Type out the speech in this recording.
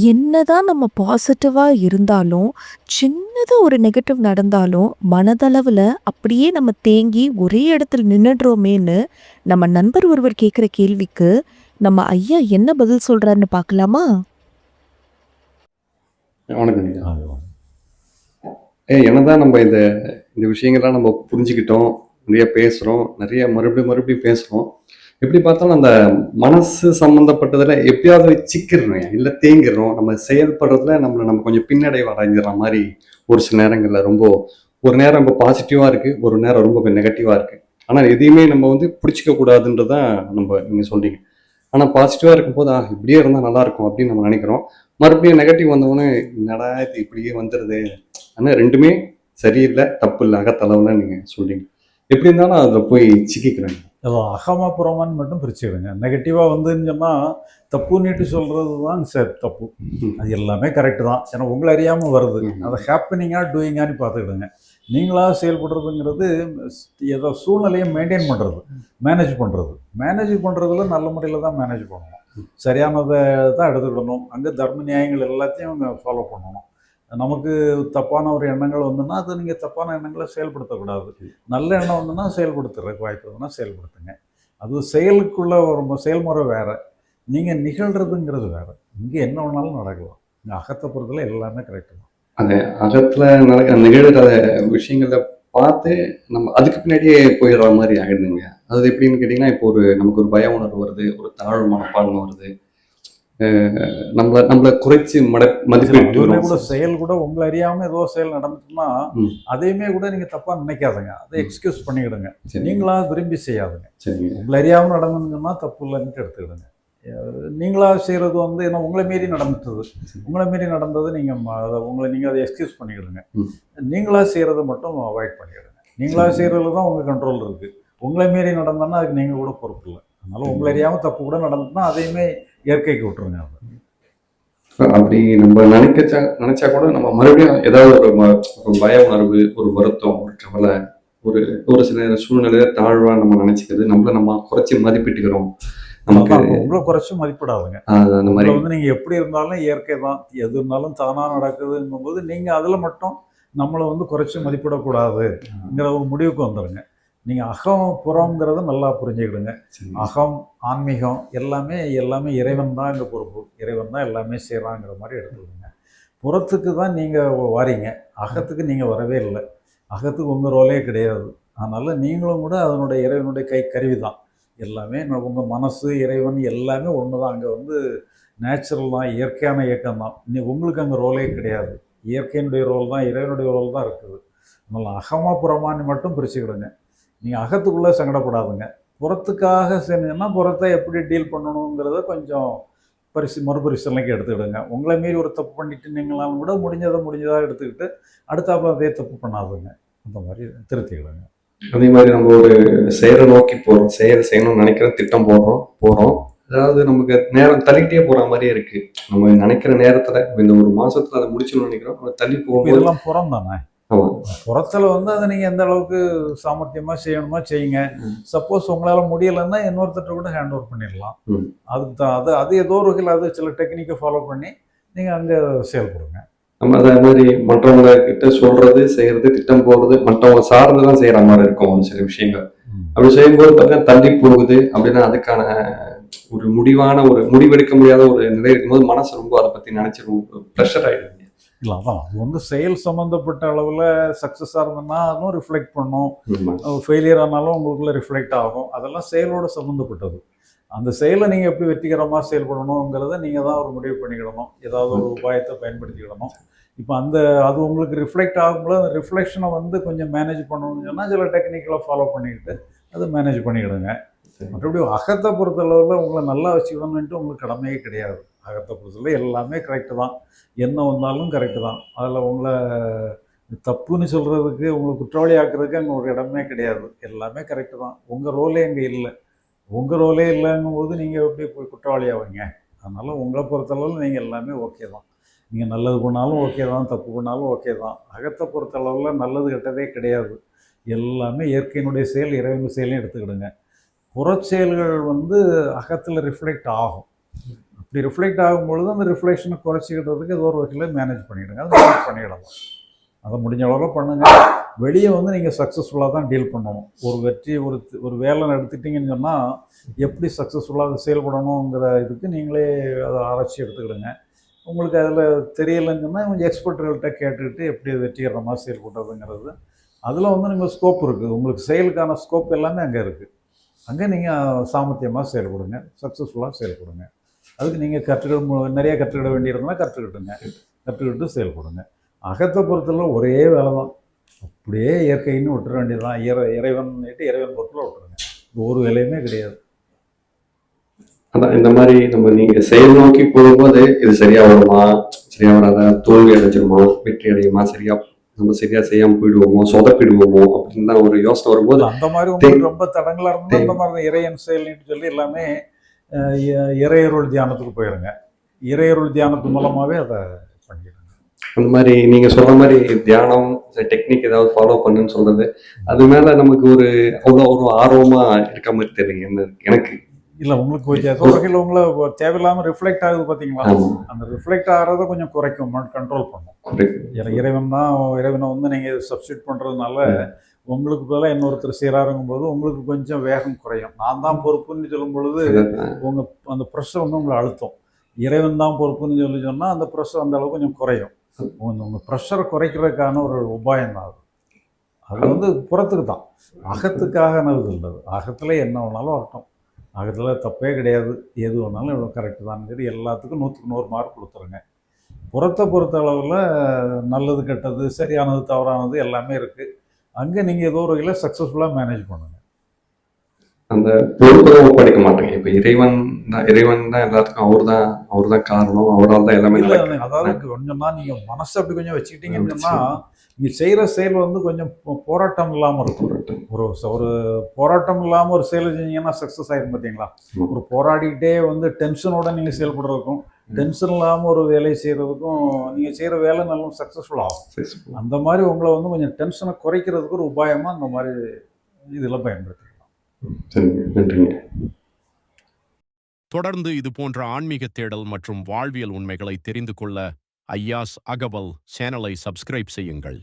என்னதான் நம்ம பாசிட்டிவா இருந்தாலும், சின்னதா ஒரு நெகட்டிவ் நடந்தாலும், மனதளவுல அப்படியே நம்ம தேங்கி ஒரே இடத்துல நின்னுடுறோமேன்னு, நம்ம நண்பர் ஒருவர் கேட்கிற கேள்விக்கு, நம்ம ஐயா என்ன பதில் சொல்றாருன்னு பார்க்கலாமா? வணக்கம் ஐயா. அது என்னதான் நம்ம இந்த இந்த விஷயங்கள்லாம் நம்ம புரிஞ்சுக்கிட்டோம், நிறைய பேசுறோம், நிறைய மறுபடியும் மறுபடியும் பேசுறோம். எப்படி பார்த்தாலும் அந்த மனசு சம்மந்தப்பட்டதுல எப்பயாவது சிக்கிர்றோம், இல்ல தேங்கிர்றோம். நம்ம செயல்படுறதுல நம்ம கொஞ்சம் பின்னடைவு அடைஞ்சிற மாரி ஒரு சில நேரங்கள்ல ஒரு நேரம் ரொம்ப பாசிட்டிவா இருக்கு, ஒரு நேரம் ரொம்ப நெகட்டிவா இருக்கு. ஆனா எதையுமே நம்ம வந்து பிடிச்சுக்க கூடாதுன்றது தான் நீங்க சொல்றீங்க. ஆனா பாசிட்டிவா இருக்கும்போது, இப்படியே இருந்தா நல்லா இருக்கும் அப்படின்னு நம்ம நினைக்கிறோம். மறுபடியும் நெகட்டிவ் வந்தவுடனே, என்னடா இது இப்படியே வந்துருதே! ஆனா 2மே சரியில்ல, தப்பு இல்ல. அகத்தளவுல நீங்க சொல்றீங்க. எப்படி இருந்தாலும் அதுல போய் சிக்கிக்கிறேன். ஏதோ அகமா புறமான்னு மட்டும் பிரிச்சுக்கிடுங்க. நெகட்டிவாக வந்துன்னு சொன்னால் தப்புன்னுட்டு சொல்கிறது தான் சார் தப்பு. அது எல்லாமே கரெக்டு தான். ஏன்னா உங்களை அறியாமல் வருது. அதை ஹேப்பனிங்காக டூயிங்கான்னு பார்த்துக்கிடுங்க. நீங்களாக செயல்படுறதுங்கிறது ஏதோ சூழ்நிலையை மெயின்டைன் பண்ணுறது, மேனேஜ் பண்ணுறதுல நல்ல முறையில் தான் மேனேஜ் பண்ணணும். சரியானதை தான் எடுத்துக்கிடணும். அங்கே தர்ம நியாயங்கள் எல்லாத்தையும் ஃபாலோ பண்ணணும். நமக்கு தப்பான ஒரு எண்ணங்கள் வந்துன்னா அது நீங்கள் தப்பான எண்ணங்களை செயல்படுத்தக்கூடாது. நல்ல எண்ணம் வந்துன்னா செயல்படுத்துறதுக்கு வாய்ப்பு இருந்ததுன்னா செயல்படுத்துங்க. அது செயலுக்குள்ள ஒரு செயல்முறை வேறு, நீங்கள் நிகழ்கிறதுங்கிறது வேறு. இங்கே என்ன வேணாலும் நடக்கலாம். இங்கே அகத்தை பொறுத்தல எல்லாமே கரெக்டு தான். அந்த அகத்துல நிகழ்கிற விஷயங்கள பார்த்து நம்ம அதுக்கு பின்னாடியே போயிடுற மாதிரி ஆயிடுதுங்க. அது எப்படின்னு கேட்டிங்கன்னா, இப்போ நமக்கு ஒரு பய உணர்வு வருது, ஒரு தாழ்வு மனப்பான்மை வருது. நம்மள குறைச்சு மதிப்பிட்டு கூட செயல் கூட உங்களை அறியாம ஏதோ செயல் நடந்துட்டுன்னா அதையுமே கூட நீங்க தப்பா நினைக்காதுங்க. அதை எக்ஸ்கியூஸ் பண்ணிக்கிடுங்க. நீங்களா விரும்பி செய்யாதுங்க. உங்களை அறியாம நடந்துன்னா தப்பு இல்லைன்ட்டு எடுத்துக்கிடுங்க. நீங்களா செய்யறது வந்து என்ன உங்களை மீறி நடந்துட்டது. உங்களை மீறி நடந்தது நீங்க அதை எக்ஸ்கியூஸ் பண்ணிக்கிடுங்க. நீங்களா செய்யறதை மட்டும் அவாய்ட் பண்ணிக்கிடுங்க. நீங்களா செய்யறதுல தான் உங்க கண்ட்ரோல் இருக்கு. உங்களை மீறி நடந்தோன்னா அதுக்கு நீங்க கூட பொறுப்பு இல்லை. அதனால உங்களை அறியாம தப்பு கூட நடந்துட்டுனா அதையுமே இயற்கைக்கு விட்டுருங்க. அப்படி நம்ம நினைச்சா கூட நம்ம மறுபடியும் ஏதாவது ஒரு பய உணர்வு, ஒரு வருத்தம், ஒரு கவலை, ஒரு ஒரு சில சூழ்நிலையில தாழ்வா நம்ம நினைச்சுக்கிறது, நம்ம குறைச்சி மதிப்பிட்டுக்கிறோம். நமக்கு உங்களை குறைச்சி மதிப்பிடாதுங்க. அந்த மாதிரி வந்து நீங்க எப்படி இருந்தாலும் இயற்கை தான், எது இருந்தாலும் தானா நடக்குதுங்கும் போது நீங்க அதுல மட்டும் நம்மளை வந்து குறைச்சி மதிப்பிடக்கூடாதுங்கிற ஒரு முடிவுக்கு வந்துடுங்க. நீங்கள் அகம் புறங்கிறத நல்லா புரிஞ்சுக்கிடுங்க. அகம் ஆன்மீகம் எல்லாமே இறைவன் தான் இங்கே பொறுப்பு. இறைவன் தான் எல்லாமே செய்கிறாங்கிற மாதிரி எடுத்துக்கிடுங்க. புறத்துக்கு தான் நீங்கள் வாரீங்க, அகத்துக்கு நீங்கள் வரவே இல்லை. அகத்துக்கு உங்கள் ரோலே கிடையாது. அதனால் நீங்களும் கூட அதனுடைய இறைவனுடைய கருவி தான். எல்லாமே உங்கள் மனசு இறைவன் எல்லாமே ஒன்று தான். அங்கே வந்து நேச்சுரல் தான், இயற்கையான இயக்கம் தான். உங்களுக்கு அங்கே ரோலே கிடையாது. இயற்கையினுடைய ரோல் தான், இறைவனுடைய ரோல் தான் இருக்குது. அதனால் அகமா புறமான்னு மட்டும் பிரிச்சுக்கிடுங்க. நீங்கள் அகத்துக்குள்ளே சங்கடப்படாதுங்க. புறத்துக்காக செஞ்சீங்கன்னா புறத்தை எப்படி டீல் பண்ணணுங்கிறத கொஞ்சம் மறுபரிசீலனைக்கு எடுத்துக்கிடுங்க. உங்களை மீறி ஒரு தப்பு பண்ணிட்டு நீங்களாம் கூட முடிஞ்சதாக எடுத்துக்கிட்டு அடுத்தாப்புல அதே தப்பு பண்ணாதுங்க. அந்த மாதிரி திருத்திக்கிடுங்க. அதே மாதிரி நம்ம ஒரு செயலை நோக்கி போகிறோம், செய்யணும்னு நினைக்கிற திட்டம் போகிறோம். அதாவது நமக்கு நேரம் தள்ளிட்டே போகிற மாதிரியே இருக்குது. நம்ம நினைக்கிற நேரத்தில் இந்த ஒரு மாதத்தில் அதை முடிச்சணும்னு நினைக்கிறோம். நம்ம தள்ளி போகும். இதெல்லாம் புறம் தானே. புறத்தில் வந்து அதை நீங்கள் எந்த அளவுக்கு சாமர்த்தியமாக செய்யணுமா செய்யுங்க. சப்போஸ் உங்களால் முடியலைன்னா இன்னொருத்தட்ட கூட ஹேண்ட் ஓவர் பண்ணிடலாம். அதுக்கு தான் அது ஏதோ ஒரு வகையில் அது சில டெக்னிக்கை ஃபாலோ பண்ணி நீங்கள் அங்கே செயல்படுங்க. நம்ம அதே மாதிரி மற்றவங்க கிட்ட சொல்றது, செய்யறது, திட்டம் போடுறது, மற்றவங்க சார்ந்து தான் செய்கிற மாதிரி இருக்கும் ஒரு சில விஷயங்கள். அப்படி செய்யும்போது பார்த்தீங்கன்னா தள்ளி போகுது அப்படின்னா அதுக்கான ஒரு முடிவெடுக்க முடியாத ஒரு நிலை இருக்கும்போது மனசு ரொம்ப அதை பற்றி நினைச்சு ப்ரெஷர் ஆகிடுது. இல்லை அதான் அது வந்து செயல் சம்மந்தப்பட்ட அளவில் சக்ஸஸாக இருந்ததுன்னா அதுவும் ரிஃப்ளெக்ட் பண்ணும். ஃபெயிலியர் ஆனாலும் உங்களுக்குள்ள ரிஃப்ளெக்ட் ஆகும். அதெல்லாம் செயலோடு சம்மந்தப்பட்டது. அந்த செயலை நீங்கள் எப்படி வெற்றிகரமாக செயல்படணுங்கிறத நீங்கள் தான் ஒரு முடிவு பண்ணிக்கிடணும். ஏதாவது ஒரு உபாயத்தை பயன்படுத்திக்கிடணும். இப்போ அது உங்களுக்கு ரிஃப்ளெக்ட் ஆகும்போது அந்த ரிஃப்ளெக்ஷனை வந்து கொஞ்சம் மேனேஜ் பண்ணணும்னு சொன்னால் சில டெக்னிக்கெலாம் ஃபாலோ பண்ணிக்கிட்டு அதை மேனேஜ் பண்ணிக்கிடுங்க. மற்றபடி அகத்தை பொறுத்தளவில் உங்களை நல்லா வச்சுக்கணும்னுட்டு உங்களுக்கு கடமையே கிடையாது. அகத்தை பொறுத்தளவு எல்லாமே கரெக்டு தான். என்ன வந்தாலும் கரெக்டு தான். அதில் உங்களை தப்புன்னு சொல்கிறதுக்கு உங்களை குற்றவாளி ஆக்குறதுக்கு அங்கே ஒரு இடமே கிடையாது. எல்லாமே கரெக்டு தான். உங்கள் ரோலே அங்கே இல்லை. உங்கள் ரோலே இல்லைங்கும் போது நீங்கள் எப்படி போய் குற்றவாளி ஆவீங்க? அதனால் உங்களை பொறுத்தளவில் நீங்கள் எல்லாமே ஓகே தான். நீங்கள் நல்லது பண்ணாலும் ஓகே தான், தப்பு பண்ணாலும் ஓகே தான். அகத்தை பொறுத்தளவில் நல்லது கெட்டதே கிடையாது. எல்லாமே இயற்கையினுடைய செயல், இறைவன் செயலையும் எடுத்துக்கிடுங்க. புறச்செயல்கள் வந்து அகத்தில் ரிஃப்ளெக்ட் ஆகும். இப்படி ரிஃப்ளெக்ட் ஆகும்பொழுது அந்த ரிஃப்ளெக்ஷனை குறைச்சிக்கிட்டதுக்கு ஏதோ ஒரு வகையில் மேனேஜ் பண்ணிவிடுங்க. அது மேனேஜ் பண்ணிடலாம். அதை முடிஞ்ச அளவில் பண்ணுங்கள். வெளியே வந்து நீங்கள் சக்ஸஸ்ஃபுல்லாக தான் டீல் பண்ணணும். ஒரு வெற்றி ஒரு வேலை எடுத்துட்டிங்கன்னு சொன்னால் எப்படி சக்ஸஸ்ஃபுல்லாக அது செயல்படணுங்கிற இதுக்கு நீங்களே அதை ஆராய்ச்சி எடுத்துக்கிடுங்க. உங்களுக்கு அதில் தெரியலைன்னு சொன்னால் கொஞ்சம் எக்ஸ்பர்ட்டுகள்கிட்ட கேட்டுக்கிட்டு எப்படி அது வெற்றிகரமாக செயல்படுறதுங்கிறது அதில் வந்து நீங்கள் ஸ்கோப் இருக்குது. உங்களுக்கு செயலுக்கான ஸ்கோப் எல்லாமே அங்கே இருக்குது. அங்கே நீங்கள் சாமர்த்தியமாக செயல்படுங்க, சக்ஸஸ்ஃபுல்லாக செயல்படுங்க. அதுக்கு நீங்கள் நிறைய கற்றுக்கிட வேண்டியிருந்தால் கற்றுக்கிட்டு செயல்படுங்க. அகத்தை பொறுத்தவரை ஒரே வேலை தான். அப்படியே இயற்கைன்னு விட்டுற வேண்டியதுதான். இறைவன் பொறுத்தல விட்டுருங்க. ஒரு வேலையுமே கிடையாது. அதான் இந்த மாதிரி நீங்கள் செயல் நோக்கி போகும்போது இது சரியாக வருமா, சரியாக வராதா, தோல்வி அடைஞ்சிருமா, வெற்றி அடையுமா, நம்ம சரியா செய்யாமல் போயிடுவோமோ, சொதப்பிடுவோமோ அப்படின்னு தான் ஒரு யோசனை வரும்போது அந்த மாதிரி உங்களுக்கு ரொம்ப தடங்களாக இருந்தால் அந்த மாதிரி தான் இறைவன் செயல்னு சொல்லி எல்லாமே இறையருள் தியானத்துக்கு போயிடுங்க. இறையருள் தியானத்து மூலமாகவே அதை பண்ணிடுங்க. அந்த மாதிரி நீங்கள் சொல்கிற மாதிரி தியானம் டெக்னிக் ஏதாவது ஃபாலோ பண்ணுன்னு சொல்கிறது, அது மேலே நமக்கு அவ்வளோ ஒரு ஆர்வமாக இருக்க மாதிரி தெரியுங்க எனக்கு. இல்லை, உங்களுக்கு ஏதோ வகையில் உங்களை தேவையில்லாமல் ரிஃப்ளெக்ட் ஆகுது பார்த்தீங்களா? அந்த ரிஃப்ளெக்ட் ஆகிறத கொஞ்சம் குறைக்கும், கண்ட்ரோல் பண்ணும். இறைவனை வந்து நீங்கள் சப்ஸ்டியூட் பண்ணுறதுனால உங்களுக்கு பதிலாக இன்னொருத்தர் செய்கிறாருங்கும் போது உங்களுக்கு கொஞ்சம் வேகம் குறையும். நான் தான் பொறுப்புன்னு சொல்லும் பொழுது உங்கள் அந்த ப்ரெஷர் வந்து உங்களை அழுத்தம். இறைவன் தான் பொறுப்புன்னு சொன்னால் அந்த ப்ரெஷர் அந்த அளவுக்கு கொஞ்சம் குறையும். உங்கள் ப்ரெஷரை குறைக்கிறதுக்கான ஒரு உபாயம் தான் அது வந்து புறத்துக்கு தான், அகத்துக்காக நல்லது இல்லை. அகத்தில் என்ன வேணாலும் வரட்டும், அகத்தில் தப்பே கிடையாது, எது வேணாலும் இவ்வளோ கரெக்டு தான் சரி, எல்லாத்துக்கும் 100க்கு 100 மார்க் கொடுத்துருங்க. புறத்தை பொறுத்த அளவில் நல்லது கெட்டது சரியானது தவறானது எல்லாமே இருக்குது. அங்கே நீங்கள் ஏதோ ஒரு வகையில் சக்ஸஸ்ஃபுல்லாக மேனேஜ் பண்ணுங்கள். அந்த பொறுப்பை படிக்க மாட்டேங்க. இப்போ இறைவன் தான் எல்லாத்துக்கும் அவர் தான் காரணம், அவரால் தான் எல்லாமே. அதாவது கொஞ்சம்னா நீங்கள் மனசை அப்படி கொஞ்சம் வச்சுக்கிட்டீங்கன்னா நீங்கள் செய்கிற செயல் வந்து கொஞ்சம் போராட்டம் இல்லாமல் இருக்கும். ஒரு போராட்டம் இல்லாமல் ஒரு செயலை செஞ்சீங்கன்னா சக்ஸஸ் ஆகிடும் பார்த்தீங்களா? ஒரு போராடிக்கிட்டே வந்து டென்ஷனோட நீங்கள் செயல்படுறதுக்கும் டென்ஷன் இல்லாமல் ஒரு வேலையை செய்கிறதுக்கும் நீங்கள் செய்கிற வேலை நல்லா சக்ஸஸ்ஃபுல் ஆகும். அந்த மாதிரி உங்களை வந்து கொஞ்சம் டென்ஷனை குறைக்கிறதுக்கு ஒரு உபாயமாக அந்த மாதிரி இதெல்லாம் பயன்படுத்திக்கலாம். நன்றிங்க. தொடர்ந்து இது போன்ற ஆன்மீக தேடல் மற்றும் வாழ்வியல் உண்மைகளை தெரிந்து கொள்ள ஐயாஸ் அகவல் சேனலை சப்ஸ்கிரைப் செய்யுங்கள்.